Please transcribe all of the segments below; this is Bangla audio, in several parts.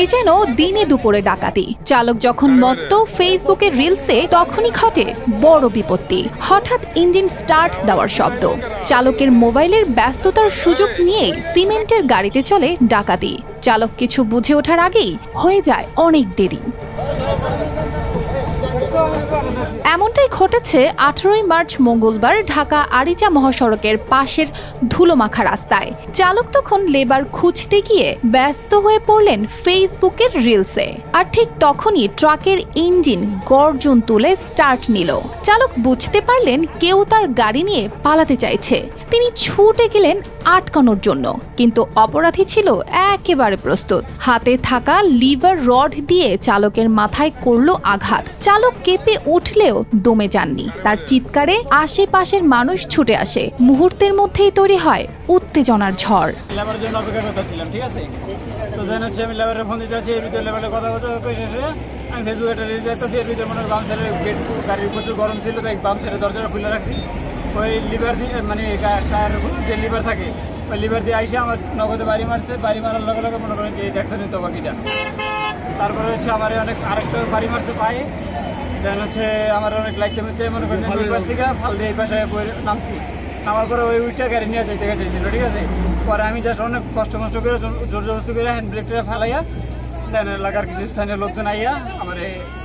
এই যেন দিনে দুপুরে ডাকাতি। চালক যখন মত্ত ফেসবুকের রিলসে, তখনই ঘটে বড় বিপত্তি। হঠাৎ ইঞ্জিন স্টার্ট দেওয়ার শব্দ। চালকের মোবাইলের ব্যস্ততার সুযোগ নিয়েই সিমেন্টের গাড়িতে চলে ডাকাতি। চালক কিছু বুঝে ওঠার আগেই হয়ে যায় অনেক দেরি। এমনটাই ঘটেছে 18 মার্চ মঙ্গলবার ঢাকা আরিচা মহাসড়কের পাশের ধুলোমাখা রাস্তায়। চালক তখন লেবার খুঁজতে গিয়ে ব্যস্ত হয়ে পড়লেন ফেসবুকের রিলসে। আর ঠিক তখনই ট্রাকের ইঞ্জিন গর্জন তুলে স্টার্ট নিল। চালক বুঝতে পারলেন কেউ তার গাড়ি নিয়ে পালাতে চাইছে। তিনি ছুটে গেলেন আটকানোর জন্য, কিন্তু অপরাধী ছিল একেবারে প্রস্তুত। হাতে থাকা লিভার রড দিয়ে চালকের মাথায় করলো আঘাত। চালক কেঁপে উঠলেও দমে যাননি। তার চিৎকারে আশেপাশের মানুষ ছুটে আসে। মুহূর্তের মধ্যেই তৈরি হয় উত্তেজনার ঝড়। লেবারের জন্য অপেক্ষা করতেছিলাম, ঠিক আছে? তো দেন হচ্ছে আমি লেবারের ফোন দিতে আছি, এর ভিতরে লেবারের কথা শেষে আমি ফেসবুকে একটা রিলস দেখতেছি। এর ভিতরে মনে হয় বাম সাইডের গেট, গাড়ির প্রচুর গরম ছিল, তাই বাম সাইডের দরজাটা খুলে রাখছি। ওই লিভার দিয়ে মানে টায়ার যে লিভার থাকে, ওই লিভার দিয়ে আইসে আমার নগদে বাড়ি মারছে। বাড়ি মারার লগে লগে মনে করেন যে দেখছেন তো বাকিটা। তারপরে হচ্ছে আমার অনেক আরেকটা বাড়ি মারছে পায়ে। দেন হচ্ছে আমার অনেক লাইটে মধ্যে মনে করেন দুই পাশ থেকে ফাল দিয়ে এই পাশে নামছি। নামার পরে ওই উইটটা গাড়ি নিয়ে যাইতে গেছিল, ঠিক আছে? পরে আমি জাস্ট অনেক কষ্ট করে জোর জবরদস্তি করে হ্যান্ড ব্রেকটা ফেলাইয়া দেন এলাকার কিছু স্থানীয় লোকজন আইয়া আমার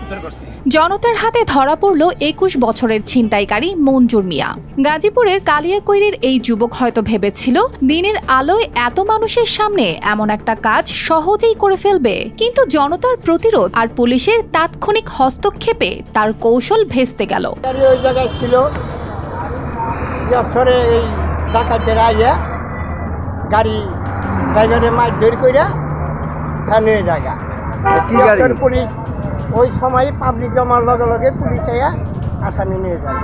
উদ্ধার করছে। জনতার হাতে ধরা পড়ল 21 বছরের ছিনতাইকারী মঞ্জুর মিয়া। গাজীপুরের কালিয়াকৈরের এই যুবক হয়তো ভেবেছিল দিনের আলোয় এত মানুষের সামনে এমন একটা কাজ সহজেই করে ফেলবে, কিন্তু জনতার প্রতিরোধ আর পুলিশের তাৎক্ষণিক হস্তক্ষেপে তার কৌশল ভেস্তে গেল। ওই জায়গায় ছিল এই ডাকাতদের আইয়া গাড়ি ড্রাইভারের মাছ ধরে কইরা নিয়ে জায়গা পুলিশ ওই সময় পাবলিক জমার লগে লগে পুলিশ আইয়া আসামি নিয়ে যায়।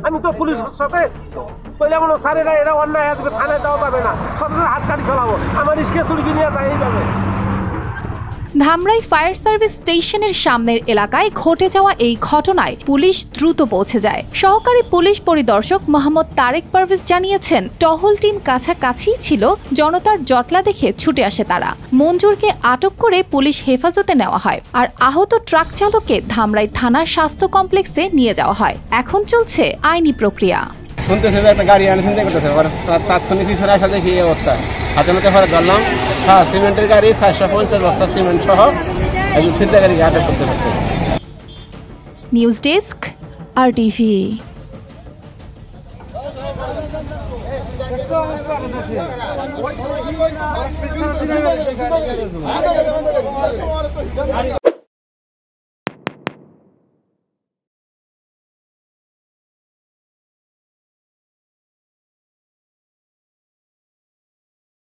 আমি তো পুলিশের সাথে বললাম স্যারেরা এরা অন্যায় আসবে, থানায় দেওয়া যাবে না, সবাই হাত কাটি ফেলাবো, আমার রিস্কে চুলকি নিয়ে যায় এইভাবে। ধামরাই ফায়ার সার্ভিস স্টেশনের সামনের এলাকায় ঘটে যাওয়া এই ঘটনায় পুলিশ দ্রুত পৌঁছে যায়। সহকারী পুলিশ পরিদর্শক মোহাম্মদ তারেক পারভেজ জানিয়েছেন, টহল টিম কাছাকাছি ছিল। জনতার জটলা দেখে ছুটে আসে তারা। মঞ্জুরকে আটক করে পুলিশ হেফাজতে নেওয়া হয়, আর আহত ট্রাক চালককে ধামরাই থানা স্বাস্থ্য কমপ্লেক্সে নিয়ে যাওয়া হয়। এখন চলছে আইনি প্রক্রিয়া। শুনতেছে একটা গাড়ি আনে চিন্তা করতেছে, তাৎক্ষণিক পিছনে আসা দেখি এই অবস্থা। হাতে মধ্যে ঘরে ধরলাম, হ্যাঁ সিমেন্টের গাড়ি 450 বস্তা সিমেন্ট সহ একজন ছিনতাইকারীকে আটক করতে পারছে। News desk, RTV।